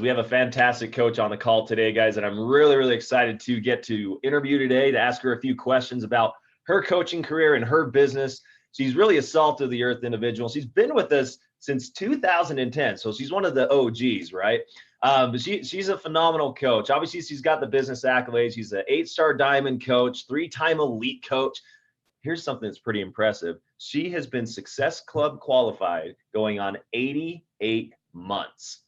We have a fantastic coach on the call today, guys, and I'm really excited to get to interview today to ask her a few questions about her coaching career and her business. She's really a salt of the earth individual. She's been with us since 2010, so she's one of the OGs, right? But she's a phenomenal coach. Obviously, she's got the business accolades. She's an 8-star diamond coach, 3-time elite coach. Here's something that's pretty impressive. She has been Success Club qualified going on 88 months.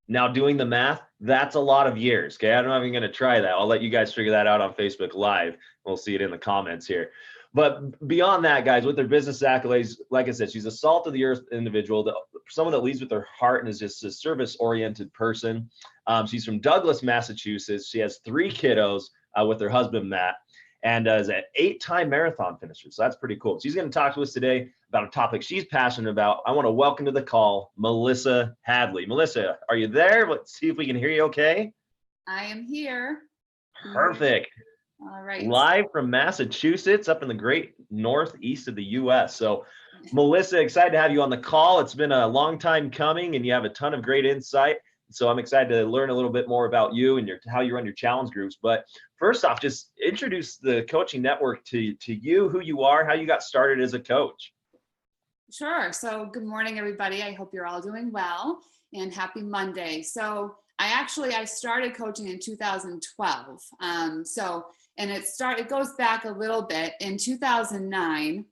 Now, doing the math, that's a lot of years. Okay, I'm not even going to try that. I'll let you guys figure that out on Facebook Live. We'll see it in the comments here. But beyond that, guys, with their business accolades, like I said, she's a salt of the earth individual, someone that leads with her heart and is just a service-oriented person. She's from Douglas, Massachusetts. She has 3 kiddos with her husband, Matt, and is an 8-time marathon finisher. So that's pretty cool. She's going to talk to us today about a topic she's passionate about. I want to welcome to the call, Melissa Hadley. Melissa, are you there? Let's see if we can hear you okay. I am here. Perfect. All right. Live from Massachusetts, up in the great northeast of the U.S. So, Melissa, excited to have you on the call. It's been a long time coming, and you have a ton of great insight. So I'm excited to learn a little bit more about you and how you run your challenge groups. But first off, just introduce the coaching network to you, who you are, how you got started as a coach. Sure. So good morning, everybody. I hope you're all doing well, and happy Monday. So I started coaching in 2012. It goes back a little bit. In 2009,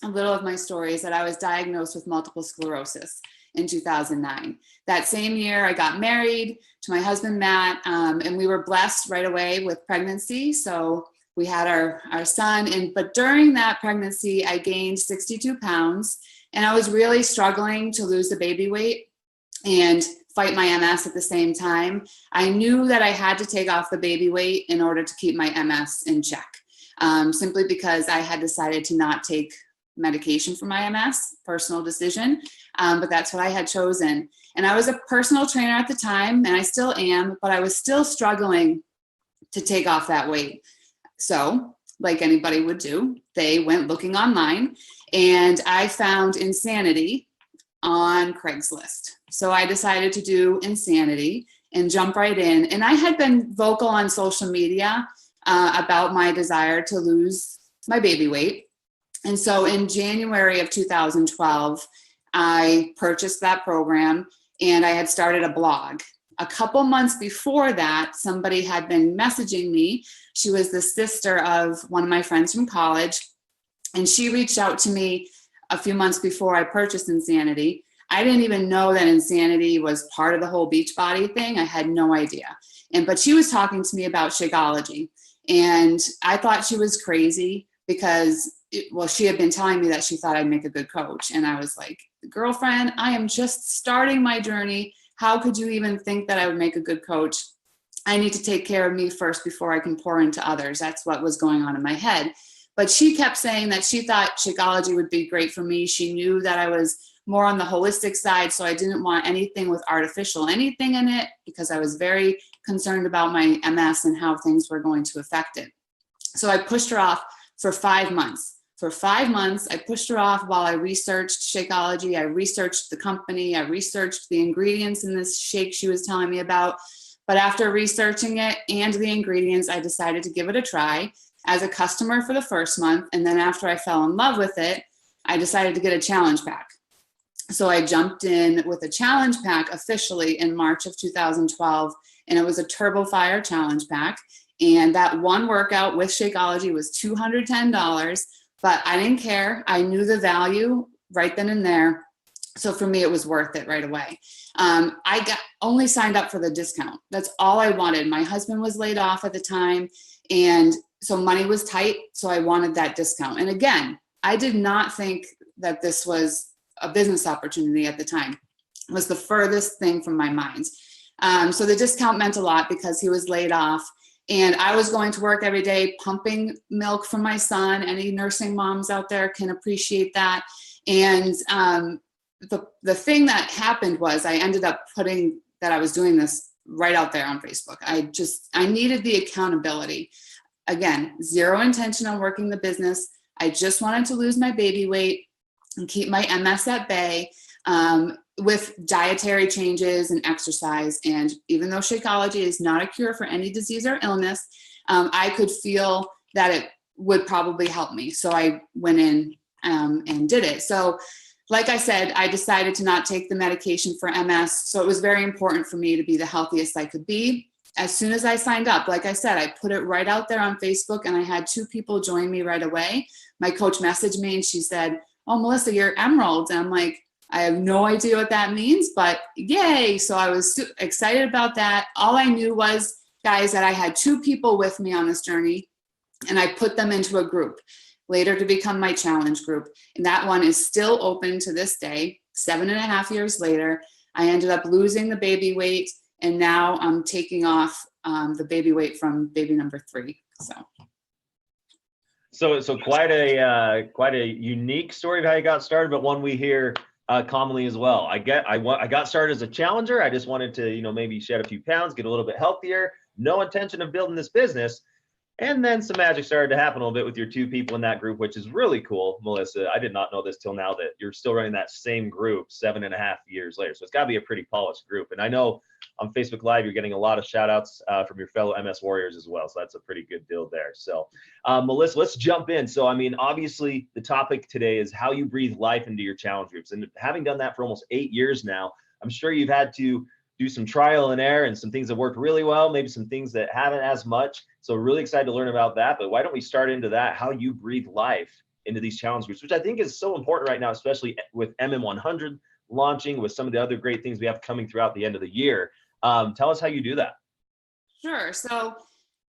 a little of my story is that I was diagnosed with multiple sclerosis in 2009. That same year, I got married to my husband, Matt, and we were blessed right away with pregnancy. So we had our son, but during that pregnancy, I gained 62 pounds, and I was really struggling to lose the baby weight and fight my MS at the same time. I knew that I had to take off the baby weight in order to keep my MS in check, simply because I had decided to not take medication for my MS, personal decision, but that's what I had chosen. And I was a personal trainer at the time, and I still am, but I was still struggling to take off that weight. So, like anybody would do, they went looking online, and I found Insanity on Craigslist. So I decided to do Insanity and jump right in. And I had been vocal on social media about my desire to lose my baby weight. And so in January of 2012, I purchased that program, and I had started a blog. A couple months before that, somebody had been messaging me. She was the sister of one of my friends from college, and she reached out to me a few months before I purchased Insanity. I didn't even know that Insanity was part of the whole Beachbody thing. I had no idea. But she was talking to me about Shakeology, and I thought she was crazy because she had been telling me that she thought I'd make a good coach. And I was like, girlfriend, I am just starting my journey. How could you even think that I would make a good coach? I need to take care of me first before I can pour into others. That's what was going on in my head. But she kept saying that she thought Shakeology would be great for me. She knew that I was more on the holistic side, so I didn't want anything with artificial anything in it, because I was very concerned about my MS and how things were going to affect it. So I pushed her off for 5 months. For 5 months, I pushed her off while I researched Shakeology. I researched the company. I researched the ingredients in this shake she was telling me about. But after researching it and the ingredients, I decided to give it a try as a customer for the first month. And then after I fell in love with it, I decided to get a challenge pack. So I jumped in with a challenge pack officially in March of 2012, and it was a Turbo Fire challenge pack. And that one workout with Shakeology was $210. But I didn't care. I knew the value right then and there. So for me, it was worth it right away. I only signed up for the discount. That's all I wanted. My husband was laid off at the time, and so money was tight. So I wanted that discount. And again, I did not think that this was a business opportunity at the time. It was the furthest thing from my mind. So the discount meant a lot because he was laid off. And I was going to work every day pumping milk for my son. Any nursing moms out there can appreciate that. And the thing that happened was I ended up putting that I was doing this right out there on Facebook. I needed the accountability. Again, zero intention on working the business. I just wanted to lose my baby weight and keep my MS at bay. with dietary changes and exercise. And even though Shakeology is not a cure for any disease or illness, I could feel that it would probably help me. So I went in and did it. So like I said, I decided to not take the medication for MS. So it was very important for me to be the healthiest I could be. As soon as I signed up, like I said, I put it right out there on Facebook, and I had 2 people join me right away. My coach messaged me and she said, "Oh, Melissa, you're Emerald." And I'm like, I have no idea what that means, but yay. So I was excited about that. All I knew was, guys, that I had 2 people with me on this journey, and I put them into a group later to become my challenge group. And that one is still open to this day, 7.5 years later. I ended up losing the baby weight, and now I'm taking off the baby weight from baby number 3. So quite a unique story of how you got started, but one we hear commonly as well. I got started as a challenger. I just wanted to, maybe shed a few pounds, get a little bit healthier. No intention of building this business. And then some magic started to happen a little bit with your 2 people in that group, which is really cool, Melissa. I did not know this till now, that you're still running that same group 7.5 years later. So it's got to be a pretty polished group. And I know on Facebook Live, you're getting a lot of shout outs from your fellow MS warriors as well. So that's a pretty good deal there. So Melissa, let's jump in. So, obviously the topic today is how you breathe life into your challenge groups. And having done that for almost 8 years now, I'm sure you've had to do some trial and error, and some things that worked really well, maybe some things that haven't as much. So really excited to learn about that. But why don't we start into that, how you breathe life into these challenge groups, which I think is so important right now, especially with MM100 launching, with some of the other great things we have coming throughout the end of the year. Tell us how you do that. Sure. So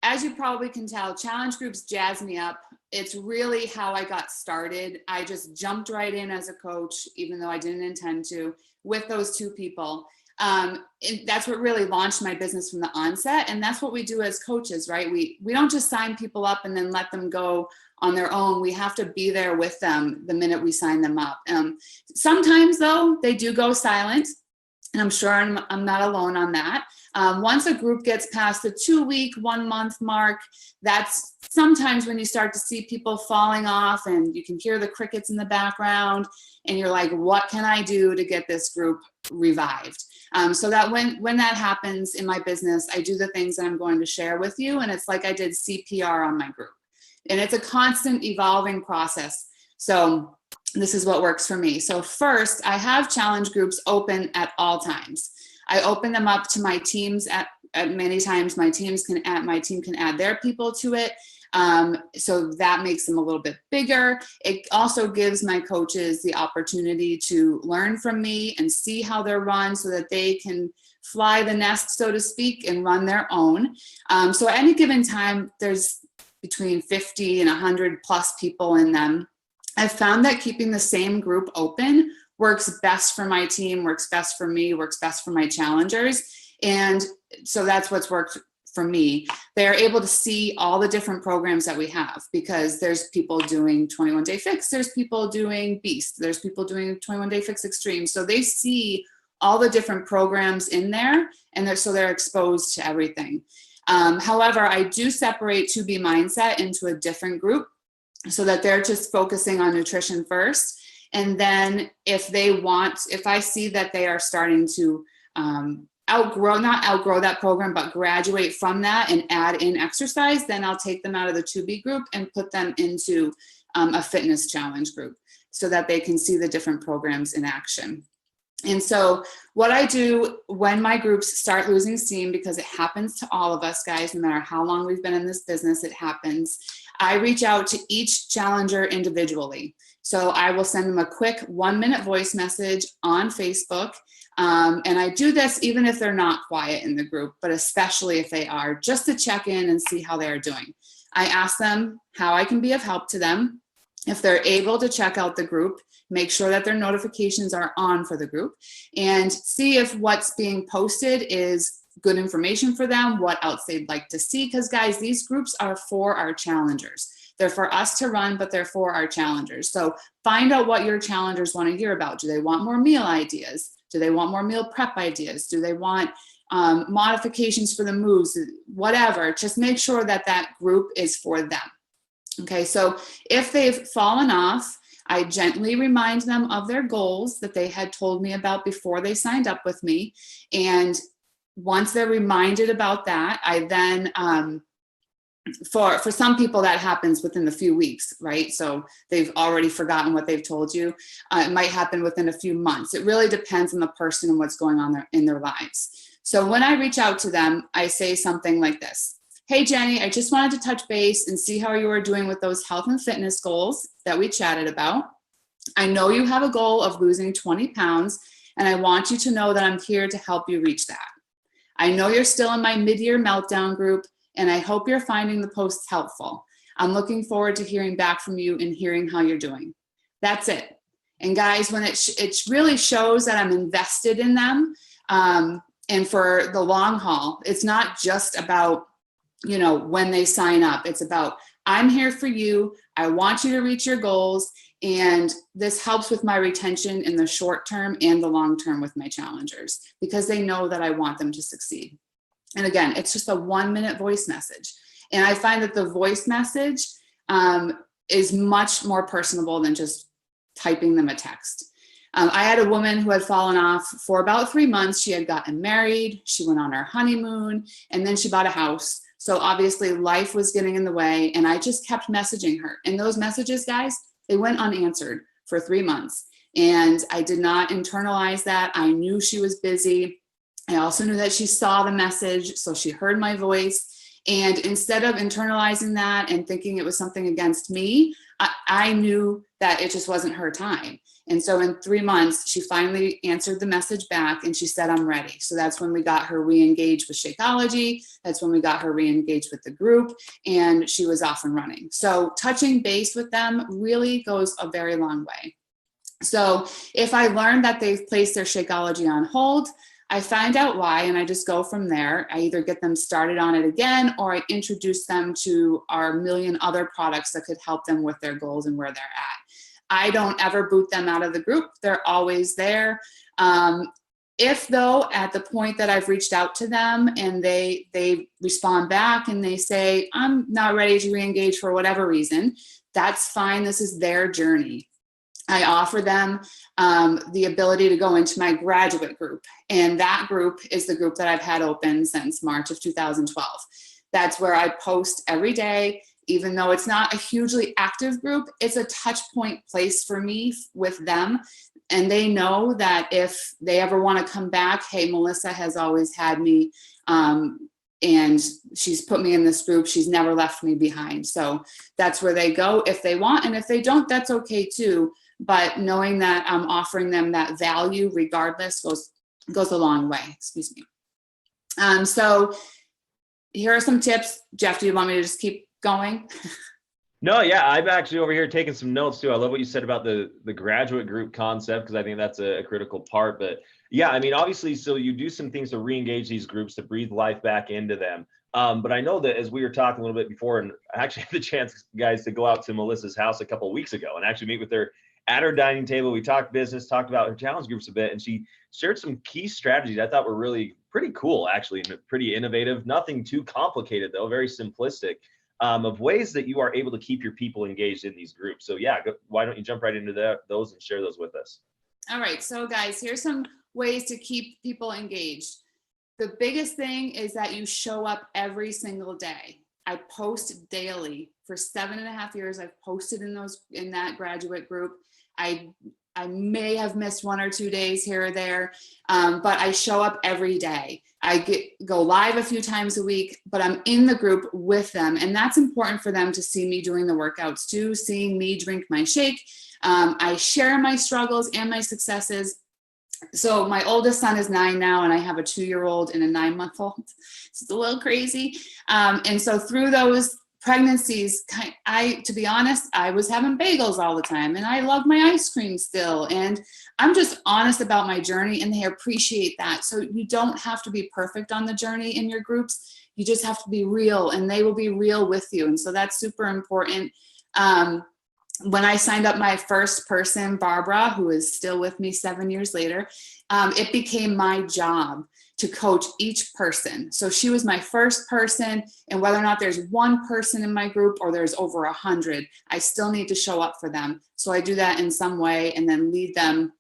as you probably can tell, challenge groups jazz me up. It's really how I got started. I just jumped right in as a coach, even though I didn't intend to, with those 2 people. That's what really launched my business from the onset. And that's what we do as coaches, right? We don't just sign people up and then let them go on their own. We have to be there with them the minute we sign them up. Sometimes though, they do go silent, and I'm sure I'm not alone on that. Once a group gets past the 2-week, 1-month mark, that's sometimes when you start to see people falling off, and you can hear the crickets in the background, and you're like, what can I do to get this group revived? So that when that happens in my business, I do the things that I'm going to share with you. And it's like I did CPR on my group. And it's a constant evolving process. So this is what works for me. So first, I have challenge groups open at all times. I open them up to my teams at many times. My team can add their people to it. So that makes them a little bit bigger. It also gives my coaches the opportunity to learn from me and see how they're run, so that they can fly the nest, so to speak, and run their own. So at any given time, there's between 50 and 100 plus people in them. I've found that keeping the same group open works best for my team, works best for me, works best for my challengers. And so that's what's worked for me. They're able to see all the different programs that we have, because there's people doing 21 Day Fix, there's people doing Beast, there's people doing 21 Day Fix Extreme. So they see all the different programs in there, and they're exposed to everything. However, I do separate 2B Mindset into a different group, so that they're just focusing on nutrition first. And then if I see that they are starting to not outgrow that program, but graduate from that and add in exercise, then I'll take them out of the 2B group and put them into a fitness challenge group, so that they can see the different programs in action. And so what I do when my groups start losing steam, because it happens to all of us, guys, no matter how long we've been in this business, it happens. I reach out to each challenger individually. So I will send them a quick 1-minute voice message on Facebook. And I do this even if they're not quiet in the group, but especially if they are, just to check in and see how they are doing. I ask them how I can be of help to them. If they're able to check out the group, make sure that their notifications are on for the group, and see if what's being posted is good information for them, what else they'd like to see. Because guys, these groups are for our challengers. They're for us to run, but they're for our challengers. So find out what your challengers want to hear about. Do they want more meal ideas? Do they want more meal prep ideas? Do they want modifications for the moves? Whatever, just make sure that that group is for them. Okay, so if they've fallen off, I gently remind them of their goals that they had told me about before they signed up with me. And once they're reminded about that, I then, for some people that happens within a few weeks, right? So they've already forgotten what they've told you. It might happen within a few months. It really depends on the person and what's going on in their lives. So when I reach out to them, I say something like this. Hey, Jenny, I just wanted to touch base and see how you are doing with those health and fitness goals that we chatted about. I know you have a goal of losing 20 pounds, and I want you to know that I'm here to help you reach that. I know you're still in my mid-year meltdown group, and I hope you're finding the posts helpful. I'm looking forward to hearing back from you and hearing how you're doing. That's it. And guys, when it really shows that I'm invested in them, and for the long haul, it's not just about, when they sign up. It's about, I'm here for you. I want you to reach your goals. And this helps with my retention in the short term and the long term with my challengers, because they know that I want them to succeed. And again, it's just a 1-minute voice message. And I find that the voice message is much more personable than just typing them a text. I had a woman who had fallen off for about 3 months. She had gotten married, she went on her honeymoon, and then she bought a house. So obviously life was getting in the way, and I just kept messaging her. And those messages, guys, they went unanswered for 3 months. And I did not internalize that. I knew she was busy. I also knew that she saw the message, so she heard my voice. And instead of internalizing that and thinking it was something against me, I knew that it just wasn't her time. And so in 3 months, she finally answered the message back and she said, I'm ready. So that's when we got her re-engaged with Shakeology. That's when we got her re-engaged with the group, and she was off and running. So touching base with them really goes a very long way. So if I learned that they've placed their Shakeology on hold, I find out why, and I just go from there. I either get them started on it again, or I introduce them to our million other products that could help them with their goals and where they're at. I don't ever boot them out of the group. They're always there. If though, at the point that I've reached out to them and they respond back and they say, I'm not ready to re-engage for whatever reason, that's fine. This is their journey. I offer them the ability to go into my graduate group. And that group is the group that I've had open since March of 2012. That's where I post every day. Even though it's not a hugely active group, it's a touch point place for me with them. And they know that if they ever want to come back, hey, Melissa has always had me, and she's put me in this group. She's never left me behind. So that's where they go if they want. And if they don't, that's okay too. But knowing that I'm offering them that value regardless goes a long way. Excuse me. So here are some tips. Jeff, do you want me to just keep going? No, yeah, I'm actually over here taking some notes too. I love what you said about the graduate group concept, because I think that's a critical part. But yeah, I mean, obviously, so you do some things to re-engage these groups, to breathe life back into them. But I know that as we were talking a little bit before, and I actually had the chance, guys, to go out to Melissa's house a couple of weeks ago and actually meet with her at her dining table. We talked business, talked about her challenge groups a bit, and she shared some key strategies I thought were really pretty cool, actually, and pretty innovative. Nothing too complicated, though, very simplistic. Of ways that you are able to keep your people engaged in these groups. So yeah, why don't you jump right into those and share those with us? All right, so guys, here's some ways to keep people engaged. The biggest thing is that you show up every single day. I post daily. For 7.5 years, I've posted in that graduate group. I may have missed 1 or 2 days here or there, but I show up every day. I go live a few times a week, but I'm in the group with them. And that's important for them to see me doing the workouts too, seeing me drink my shake. I share my struggles and my successes. So my oldest son is 9 now, and I have a 2-year-old and a 9-month-old. It's a little crazy. And so through those pregnancies, to be honest, I was having bagels all the time, and I love my ice cream still. And I'm just honest about my journey, and they appreciate that. So you don't have to be perfect on the journey in your groups. You just have to be real, and they will be real with you. And so that's super important. When I signed up my first person, Barbara, who is still with me 7 years later, it became my job to coach each person. So she was my first person, and whether or not there's one person in my group or there's over 100, I still need to show up for them. So I do that in some way and then lead them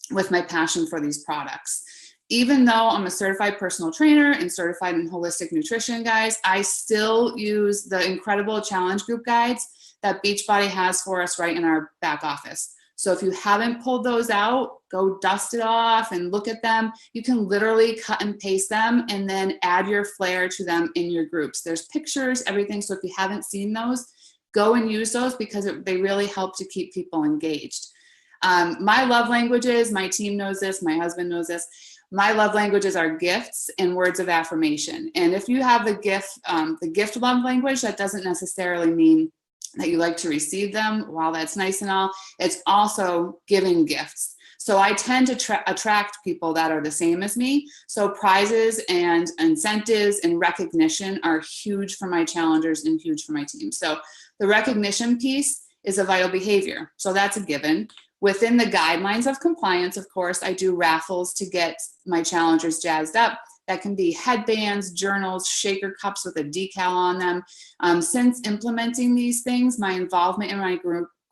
with my passion for these products. Even though I'm a certified personal trainer and certified in holistic nutrition, guys, I still use the incredible challenge group guides that Beachbody has for us right in our back office. So if you haven't pulled those out, go dust it off and look at them. You can literally cut and paste them and then add your flair to them in your groups. There's pictures, everything. So if you haven't seen those, go and use those because they really help to keep people engaged. My love languages, my team knows this, my husband knows this. My love languages are gifts and words of affirmation. And if you have the gift love language, that doesn't necessarily mean that you like to receive them. While that's nice and all, it's also giving gifts. So I tend to attract people that are the same as me. So prizes and incentives and recognition are huge for my challengers and huge for my team. So the recognition piece is a vital behavior. So that's a given. Within the guidelines of compliance, of course, I do raffles to get my challengers jazzed up. That can be headbands, journals, shaker cups with a decal on them. Since implementing these things, my involvement in my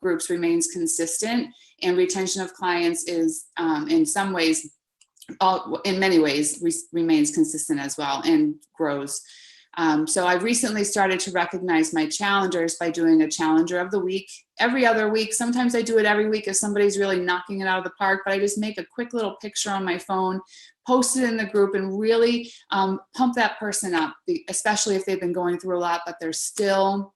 groups remains consistent, and retention of clients is in some ways, in many ways, remains consistent as well and grows. So I recently started to recognize my challengers by doing a challenger of the week every other week. Sometimes I do it every week if somebody's really knocking it out of the park, but I just make a quick little picture on my phone, post it in the group, and really pump that person up, especially if they've been going through a lot, but they're still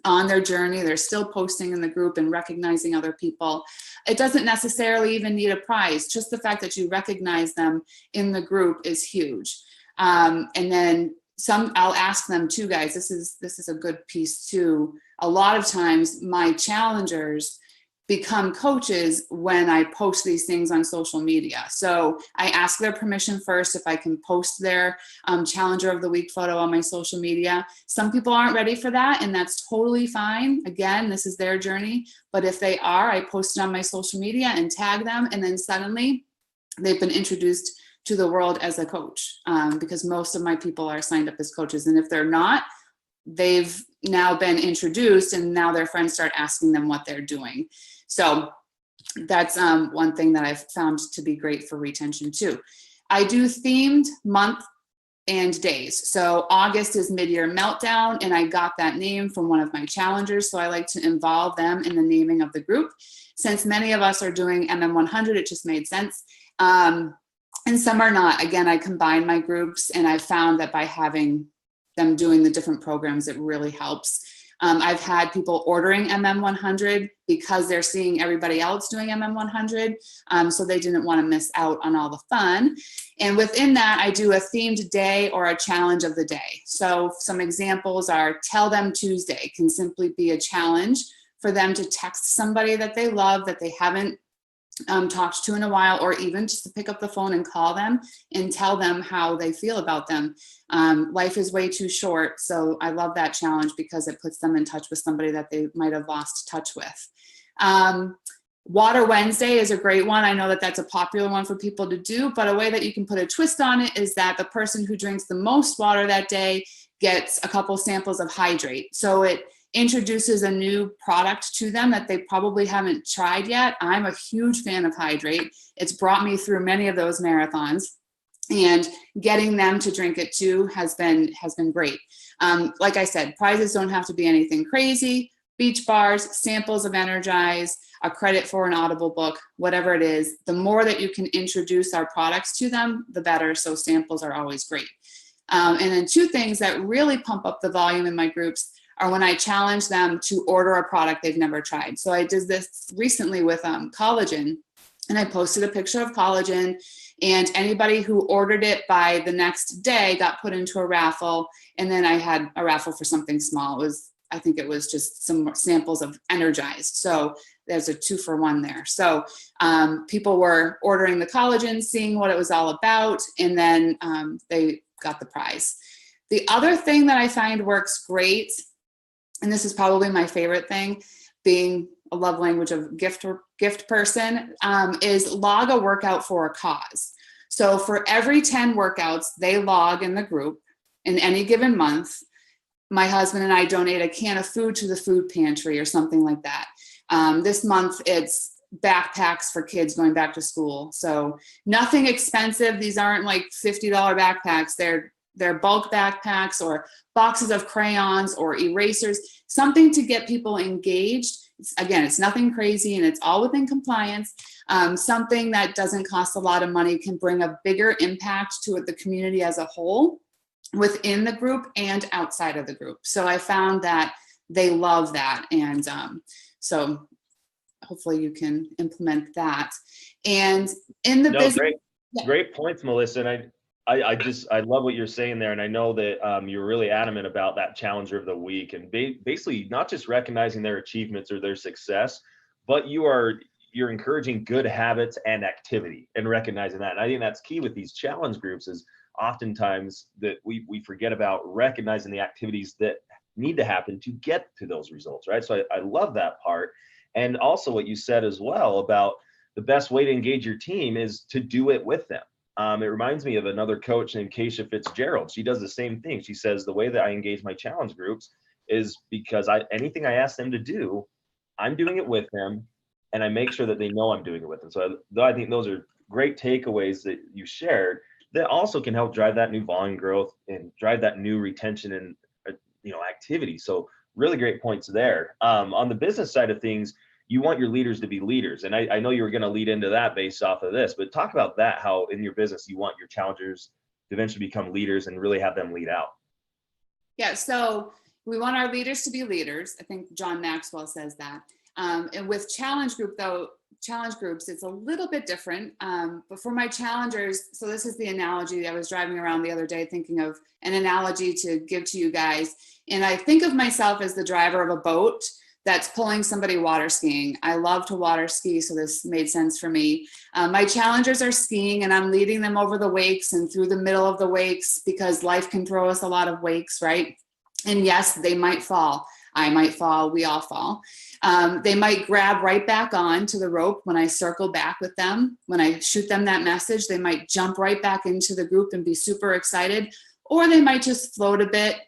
on their journey. They're still posting in the group and recognizing other people. It doesn't necessarily even need a prize. Just the fact that you recognize them in the group is huge. And then I'll ask them too, guys, this is a good piece too. A lot of times my challengers become coaches when I post these things on social media. So I ask their permission first if I can post their Challenger of the Week photo on my social media. Some people aren't ready for that, and that's totally fine. Again, this is their journey. But if they are, I post it on my social media and tag them, and then suddenly they've been introduced to the world as a coach, because most of my people are signed up as coaches. And if they're not, they've now been introduced, and now their friends start asking them what they're doing. So that's one thing that I've found to be great for retention too. I do themed month and days. So August is Mid-Year Meltdown, and I got that name from one of my challengers. So I like to involve them in the naming of the group. Since many of us are doing MM100, it just made sense. And some are not. Again, I combine my groups, and I found that by having them doing the different programs, it really helps. I've had people ordering MM100 because they're seeing everybody else doing MM100. So they didn't want to miss out on all the fun. And within that, I do a themed day or a challenge of the day. So some examples are Tell Them Tuesday can simply be a challenge for them to text somebody that they love, that they haven't talked to in a while, or even just to pick up the phone and call them and tell them how they feel about them. Life is way too short. So I love that challenge because it puts them in touch with somebody that they might have lost touch with. Water Wednesday is a great one. I know that that's a popular one for people to do, but a way that you can put a twist on it is that the person who drinks the most water that day gets a couple samples of Hydrate. So it introduces a new product to them that they probably haven't tried yet. I'm a huge fan of Hydrate. It's brought me through many of those marathons, and getting them to drink it too has been great. Like I said, prizes don't have to be anything crazy. Beach bars, samples of Energize, a credit for an Audible book, whatever it is. The more that you can introduce our products to them, the better. So samples are always great. And then two things that really pump up the volume in my groups are when I challenge them to order a product they've never tried. So I did this recently with collagen, and I posted a picture of collagen, and anybody who ordered it by the next day got put into a raffle. And then I had a raffle for something small. I think it was just some samples of Energize. So there's a 2-for-1 there. So people were ordering the collagen, seeing what it was all about, and then they got the prize. The other thing that I find works great, and this is probably my favorite thing, being a love language of gift person, is log a workout for a cause. So for every 10 workouts they log in the group in any given month, my husband and I donate a can of food to the food pantry or something like that. This month it's backpacks for kids going back to school. So nothing expensive. These aren't like $50 backpacks. They're bulk backpacks or boxes of crayons or erasers, something to get people engaged. It's nothing crazy and it's all within compliance. Something that doesn't cost a lot of money can bring a bigger impact to the community as a whole, within the group and outside of the group. So I found that they love that. And so hopefully you can implement that. And in the business. Great points, Melissa. And I love what you're saying there. And I know that you're really adamant about that challenger of the week and basically not just recognizing their achievements or their success, but you're encouraging good habits and activity and recognizing that. And I think that's key with these challenge groups is oftentimes that we forget about recognizing the activities that need to happen to get to those results, right? So I love that part. And also what you said as well about the best way to engage your team is to do it with them. It reminds me of another coach named Keisha Fitzgerald. She does the same thing. She says the way that I engage my challenge groups is because anything I ask them to do, I'm doing it with them, and I make sure that they know I'm doing it with them. So I think those are great takeaways that you shared that also can help drive that new volume growth and drive that new retention and activity. So really great points there. On the business side of things, you want your leaders to be leaders. And I know you were going to lead into that based off of this, but talk about that, how in your business you want your challengers to eventually become leaders and really have them lead out. Yeah, so we want our leaders to be leaders. I think John Maxwell says that. And with challenge groups, it's a little bit different. But for my challengers, so this is the analogy. I was driving around the other day thinking of an analogy to give to you guys. And I think of myself as the driver of a boat that's pulling somebody water skiing. I love to water ski, so this made sense for me. My challengers are skiing and I'm leading them over the wakes and through the middle of the wakes because life can throw us a lot of wakes, right? And yes, they might fall. I might fall, we all fall. They might grab right back on to the rope when I circle back with them. When I shoot them that message, they might jump right back into the group and be super excited, or they might just float a bit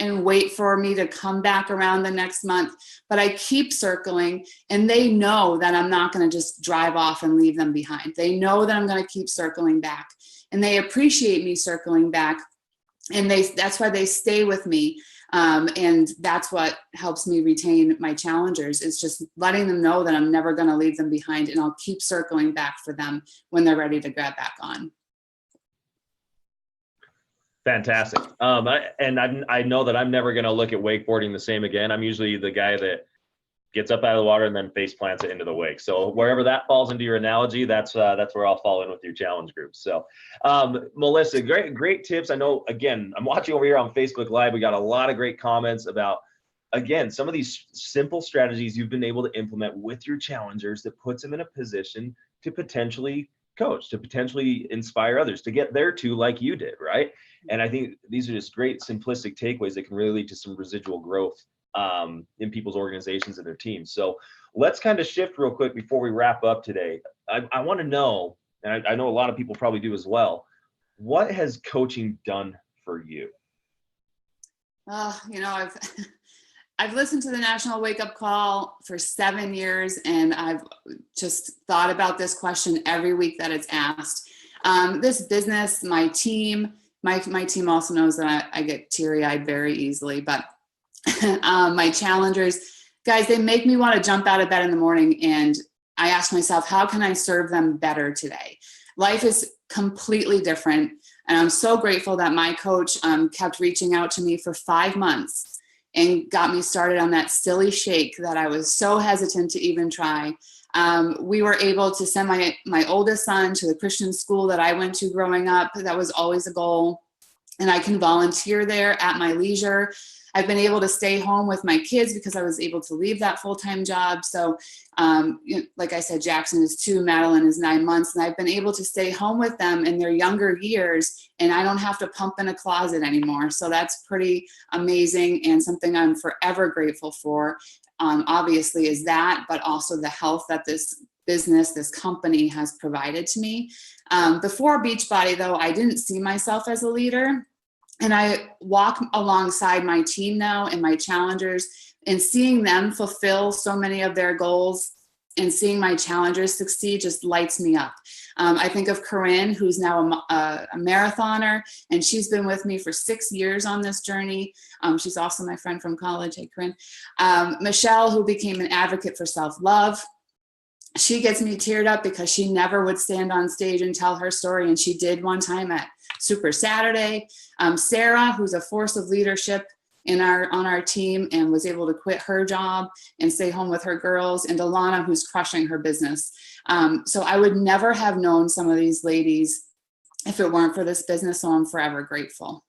and wait for me to come back around the next month. But I keep circling and they know that I'm not going to just drive off and leave them behind. They know that I'm going to keep circling back and they appreciate me circling back. And that's why they stay with me. And that's what helps me retain my challengers. It's just letting them know that I'm never going to leave them behind and I'll keep circling back for them when they're ready to grab back on. Fantastic. I know that I'm never going to look at wakeboarding the same again. I'm usually the guy that gets up out of the water and then face plants it into the wake. So wherever that falls into your analogy, that's where I'll fall in with your challenge groups. So Melissa, great tips. I know, again, I'm watching over here on Facebook Live. We got a lot of great comments about, again, some of these simple strategies you've been able to implement with your challengers that puts them in a position to potentially coach, to potentially inspire others to get there too, like you did, right? And I think these are just great simplistic takeaways that can really lead to some residual growth in people's organizations and their teams. So let's kind of shift real quick before we wrap up today. I want to know, and I know a lot of people probably do as well, what has coaching done for you? I've listened to the National Wake Up Call for 7 years, and I've just thought about this question every week that it's asked. This business, my team also knows that I get teary-eyed very easily, but my challengers, guys, they make me want to jump out of bed in the morning, and I ask myself, how can I serve them better today? Life is completely different, and I'm so grateful that my coach kept reaching out to me for 5 months and got me started on that silly shake that I was so hesitant to even try. We were able to send my oldest son to the Christian school that I went to growing up. That was always a goal. And I can volunteer there at my leisure. I've been able to stay home with my kids because I was able to leave that full-time job. So like I said, Jackson is 2, Madeline is 9 months, and I've been able to stay home with them in their younger years, and I don't have to pump in a closet anymore. So that's pretty amazing and something I'm forever grateful for. Obviously is that, but also the health that this business, this company has provided to me. Before Beachbody, though, I didn't see myself as a leader. And I walk alongside my team now and my challengers, and seeing them fulfill so many of their goals and seeing my challengers succeed just lights me up. I think of Corinne, who's now a marathoner, and she's been with me for 6 years on this journey. She's also my friend from college. Hey, Corinne. Michelle, who became an advocate for self-love. She gets me teared up because she never would stand on stage and tell her story, and she did one time at Super Saturday. Sarah, who's a force of leadership on our team and was able to quit her job and stay home with her girls, and Alana, who's crushing her business. So I would never have known some of these ladies if it weren't for this business, so I'm forever grateful.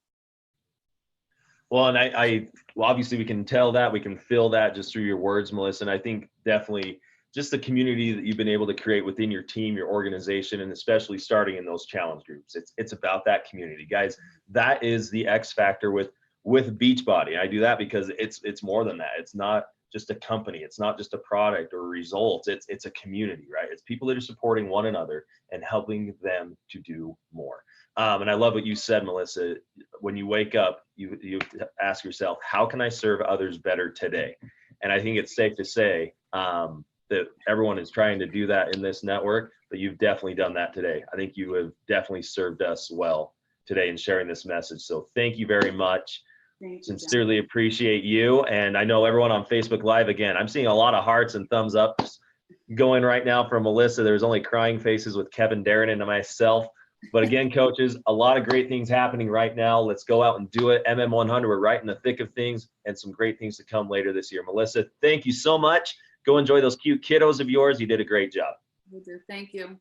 Well, and well, obviously we can tell that, we can feel that just through your words, Melissa, and I think definitely just the community that you've been able to create within your team, your organization, and especially starting in those challenge groups. It's about that community, guys. That is the X factor with Beachbody. I do that because it's more than that. It's not just a company. It's not just a product or results. It's a community, right? It's people that are supporting one another and helping them to do more. And I love what you said, Melissa. When you wake up, you ask yourself, how can I serve others better today? And I think it's safe to say that everyone is trying to do that in this network, but you've definitely done that today. I think you have definitely served us well today in sharing this message. So thank you very much. Sincerely appreciate you. And I know everyone on Facebook Live, again, I'm seeing a lot of hearts and thumbs up going right now from Melissa. There's only crying faces with Kevin, Darren, and myself. But again, coaches, a lot of great things happening right now. Let's go out and do it. MM100, we're right in the thick of things, and some great things to come later this year. Melissa, thank you so much. Go enjoy those cute kiddos of yours. You did a great job. Thank you.